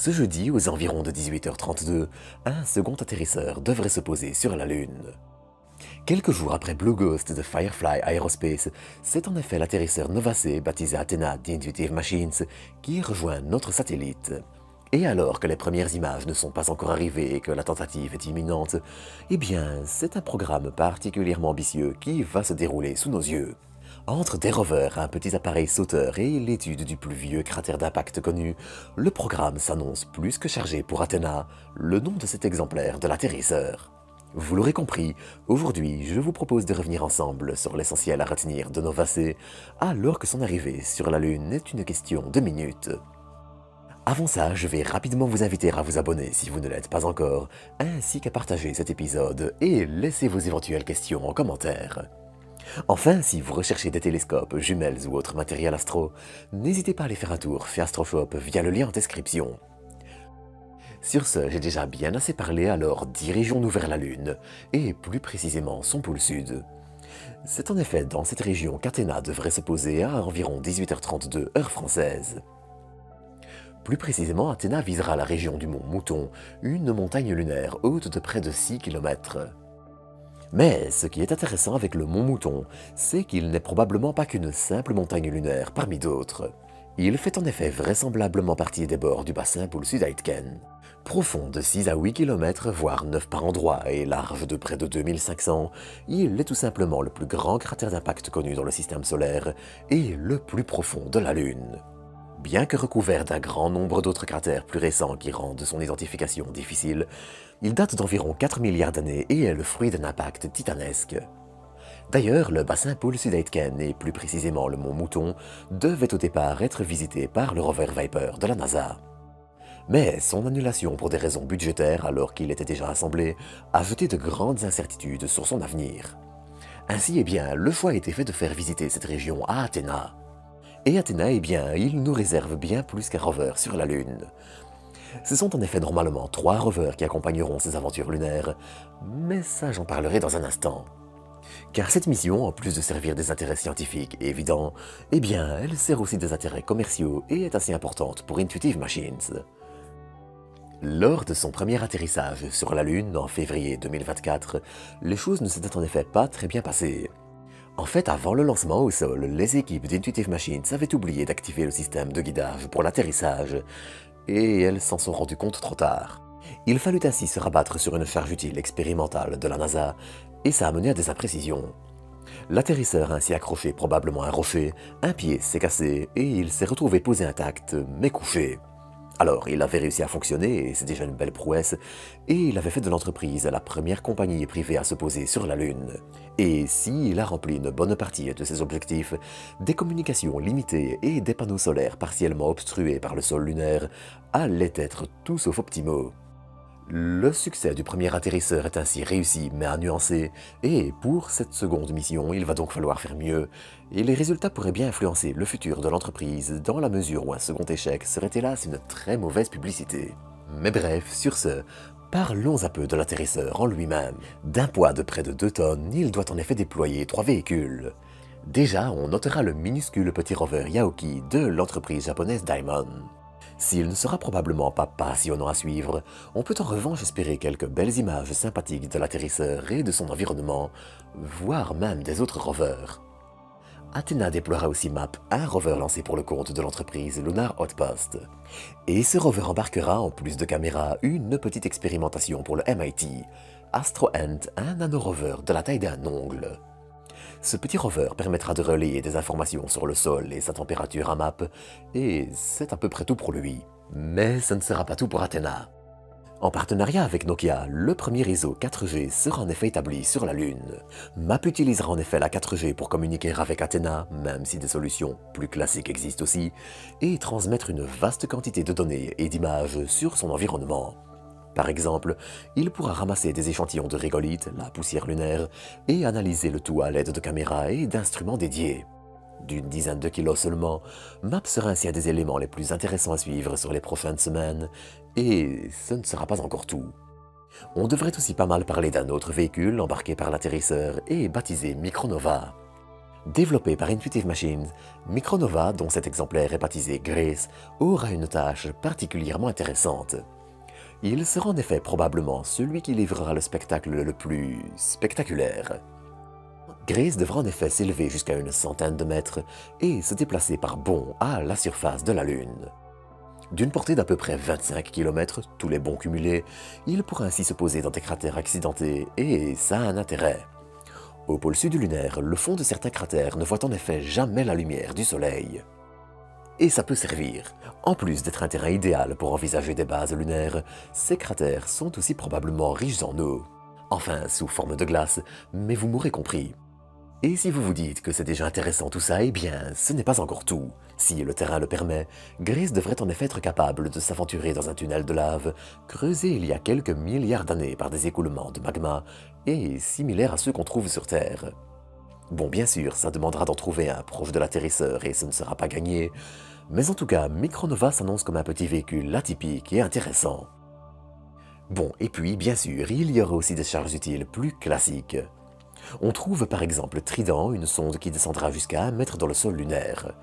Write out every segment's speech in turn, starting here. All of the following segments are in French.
Ce jeudi, aux environs de 18h32, un second atterrisseur devrait se poser sur la Lune. Quelques jours après Blue Ghost de Firefly Aerospace, c'est en effet l'atterrisseur Novacé, baptisé Athena d'Intuitive Machines, qui rejoint notre satellite. Et alors que les premières images ne sont pas encore arrivées et que la tentative est imminente, eh bien, c'est un programme particulièrement ambitieux qui va se dérouler sous nos yeux. Entre des rovers, un petit appareil sauteur et l'étude du plus vieux cratère d'impact connu, le programme s'annonce plus que chargé pour Athena, le nom de cet exemplaire de l'atterrisseur. Vous l'aurez compris, aujourd'hui je vous propose de revenir ensemble sur l'essentiel à retenir de Novacé, alors que son arrivée sur la Lune est une question de minutes. Avant ça, je vais rapidement vous inviter à vous abonner si vous ne l'êtes pas encore, ainsi qu'à partager cet épisode et laisser vos éventuelles questions en commentaire. Enfin, si vous recherchez des télescopes, jumelles ou autre matériel astro, n'hésitez pas à aller faire un tour chez Astroshop via le lien en description. Sur ce, j'ai déjà bien assez parlé, alors dirigeons-nous vers la Lune, et plus précisément son pôle sud. C'est en effet dans cette région qu'Athéna devrait se poser à environ 18h32 heure française. Plus précisément, Athéna visera la région du mont Mouton, une montagne lunaire haute de près de 6 km. Mais ce qui est intéressant avec le mont Mouton, c'est qu'il n'est probablement pas qu'une simple montagne lunaire parmi d'autres. Il fait en effet vraisemblablement partie des bords du bassin pôle sud-Aitken. Profond de 6 à 8 km, voire 9 par endroit, et large de près de 2500, il est tout simplement le plus grand cratère d'impact connu dans le système solaire et le plus profond de la Lune. Bien que recouvert d'un grand nombre d'autres cratères plus récents qui rendent son identification difficile, il date d'environ 4 milliards d'années et est le fruit d'un impact titanesque. D'ailleurs, le bassin pôle sud-Aitken, et plus précisément le mont Mouton, devait au départ être visité par le rover Viper de la NASA. Mais son annulation pour des raisons budgétaires alors qu'il était déjà assemblé a jeté de grandes incertitudes sur son avenir. Ainsi, le choix a été fait de faire visiter cette région à Athéna. Et Athéna, il nous réserve bien plus qu'un rover sur la Lune. Ce sont en effet normalement 3 rovers qui accompagneront ces aventures lunaires, mais ça j'en parlerai dans un instant. Car cette mission, en plus de servir des intérêts scientifiques évidents, elle sert aussi des intérêts commerciaux et est assez importante pour Intuitive Machines. Lors de son premier atterrissage sur la Lune en février 2024, les choses ne s'étaient en effet pas très bien passées. En fait, avant le lancement au sol, les équipes d'Intuitive Machines avaient oublié d'activer le système de guidage pour l'atterrissage, et elles s'en sont rendues compte trop tard. Il fallut ainsi se rabattre sur une charge utile expérimentale de la NASA, et ça a mené à des imprécisions. L'atterrisseur a ainsi accroché probablement à un rocher, un pied s'est cassé, et il s'est retrouvé posé intact, mais couché. Alors, il avait réussi à fonctionner, et c'est déjà une belle prouesse, et il avait fait de l'entreprise la première compagnie privée à se poser sur la Lune. Et s'il a rempli une bonne partie de ses objectifs, des communications limitées et des panneaux solaires partiellement obstrués par le sol lunaire allaient être tout sauf optimaux. Le succès du premier atterrisseur est ainsi réussi mais à nuancer, et pour cette seconde mission, il va donc falloir faire mieux, et les résultats pourraient bien influencer le futur de l'entreprise dans la mesure où un second échec serait hélas une très mauvaise publicité. Mais bref, sur ce, parlons un peu de l'atterrisseur en lui-même. D'un poids de près de 2 tonnes, il doit en effet déployer 3 véhicules. Déjà, on notera le minuscule petit rover Yaoki de l'entreprise japonaise Diamond. S'il ne sera probablement pas passionnant à suivre, on peut en revanche espérer quelques belles images sympathiques de l'atterrisseur et de son environnement, voire même des autres rovers. Athena déploiera aussi MAP, un rover lancé pour le compte de l'entreprise Lunar Outpost. Et ce rover embarquera, en plus de caméras, une petite expérimentation pour le MIT, Astro Ant, un nanorover de la taille d'un ongle. Ce petit rover permettra de relayer des informations sur le sol et sa température à map, et c'est à peu près tout pour lui. Mais ce ne sera pas tout pour Athena. En partenariat avec Nokia, le premier réseau 4G sera en effet établi sur la Lune. MAP utilisera en effet la 4G pour communiquer avec Athena, même si des solutions plus classiques existent aussi, et transmettre une vaste quantité de données et d'images sur son environnement. Par exemple, il pourra ramasser des échantillons de régolithe, la poussière lunaire, et analyser le tout à l'aide de caméras et d'instruments dédiés. D'une dizaine de kilos seulement, MAP sera ainsi un des éléments les plus intéressants à suivre sur les prochaines semaines, et ce ne sera pas encore tout. On devrait aussi pas mal parler d'un autre véhicule embarqué par l'atterrisseur et baptisé Micronova. Développé par Intuitive Machines, Micronova, dont cet exemplaire est baptisé Grace, aura une tâche particulièrement intéressante. Il sera en effet probablement celui qui livrera le spectacle le plus spectaculaire. Grace devra en effet s'élever jusqu'à une centaine de mètres et se déplacer par bond à la surface de la Lune. D'une portée d'à peu près 25 km, tous les bonds cumulés, il pourra ainsi se poser dans des cratères accidentés et ça a un intérêt. Au pôle sud lunaire, le fond de certains cratères ne voit en effet jamais la lumière du Soleil. Et ça peut servir. En plus d'être un terrain idéal pour envisager des bases lunaires, ces cratères sont aussi probablement riches en eau. Enfin, sous forme de glace, mais vous m'aurez compris. Et si vous vous dites que c'est déjà intéressant tout ça, eh bien, ce n'est pas encore tout. Si le terrain le permet, Grace devrait en effet être capable de s'aventurer dans un tunnel de lave, creusé il y a quelques milliards d'années par des écoulements de magma, et similaire à ceux qu'on trouve sur Terre. Bon, bien sûr, ça demandera d'en trouver un proche de l'atterrisseur et ce ne sera pas gagné, mais en tout cas, Micronova s'annonce comme un petit véhicule atypique et intéressant. Bon, et puis, bien sûr, il y aura aussi des charges utiles plus classiques. On trouve par exemple Trident, une sonde qui descendra jusqu'à 1 mètre dans le sol lunaire.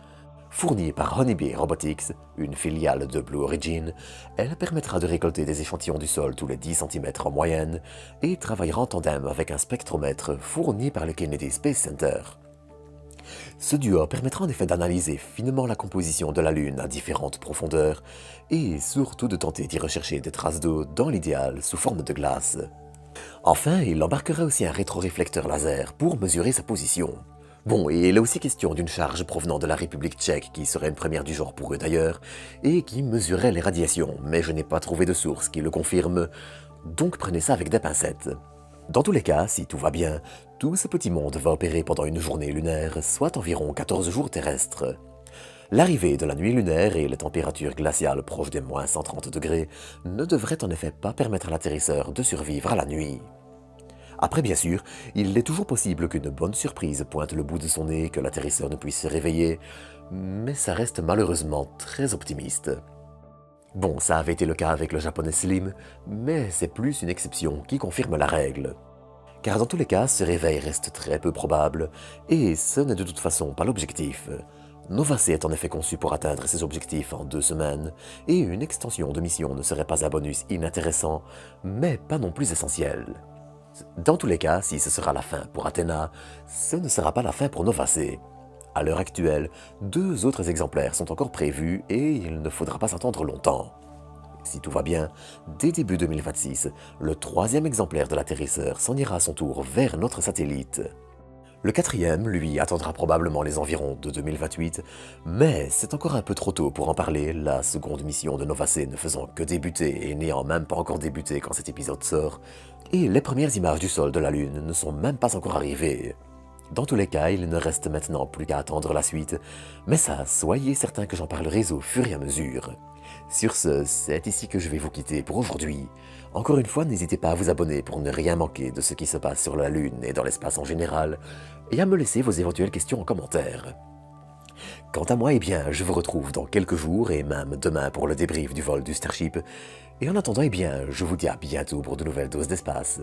Fournie par Honeybee Robotics, une filiale de Blue Origin, elle permettra de récolter des échantillons du sol tous les 10 cm en moyenne et travaillera en tandem avec un spectromètre fourni par le Kennedy Space Center. Ce duo permettra en effet d'analyser finement la composition de la Lune à différentes profondeurs et surtout de tenter d'y rechercher des traces d'eau dans l'idéal sous forme de glace. Enfin, il embarquera aussi un rétroréflecteur laser pour mesurer sa position. Bon, et il est aussi question d'une charge provenant de la République tchèque, qui serait une première du genre pour eux d'ailleurs, et qui mesurerait les radiations, mais je n'ai pas trouvé de source qui le confirme, donc prenez ça avec des pincettes. Dans tous les cas, si tout va bien, tout ce petit monde va opérer pendant une journée lunaire, soit environ 14 jours terrestres. L'arrivée de la nuit lunaire et les températures glaciales proches des moins 130 degrés ne devraient en effet pas permettre à l'atterrisseur de survivre à la nuit. Après bien sûr, il est toujours possible qu'une bonne surprise pointe le bout de son nez et que l'atterrisseur ne puisse se réveiller, mais ça reste malheureusement très optimiste. Bon, ça avait été le cas avec le japonais Slim, mais c'est plus une exception qui confirme la règle. Car dans tous les cas, ce réveil reste très peu probable, et ce n'est de toute façon pas l'objectif. Nova C est en effet conçu pour atteindre ses objectifs en 2 semaines, et une extension de mission ne serait pas un bonus inintéressant, mais pas non plus essentiel. Dans tous les cas, si ce sera la fin pour Athéna, ce ne sera pas la fin pour Nova C. À l'heure actuelle, 2 autres exemplaires sont encore prévus et il ne faudra pas s'attendre longtemps. Si tout va bien, dès début 2026, le 3e exemplaire de l'atterrisseur s'en ira à son tour vers notre satellite. Le 4e, lui, attendra probablement les environs de 2028, mais c'est encore un peu trop tôt pour en parler, la seconde mission de Nova C ne faisant que débuter et n'ayant même pas encore débuté quand cet épisode sort, et les premières images du sol de la Lune ne sont même pas encore arrivées. Dans tous les cas, il ne reste maintenant plus qu'à attendre la suite, mais ça, soyez certains que j'en parlerai au fur et à mesure. Sur ce, c'est ici que je vais vous quitter pour aujourd'hui. Encore une fois, n'hésitez pas à vous abonner pour ne rien manquer de ce qui se passe sur la Lune et dans l'espace en général, et à me laisser vos éventuelles questions en commentaire. Quant à moi, eh bien, je vous retrouve dans quelques jours et même demain pour le débrief du vol du Starship, et en attendant, eh bien, je vous dis à bientôt pour de nouvelles doses d'espace.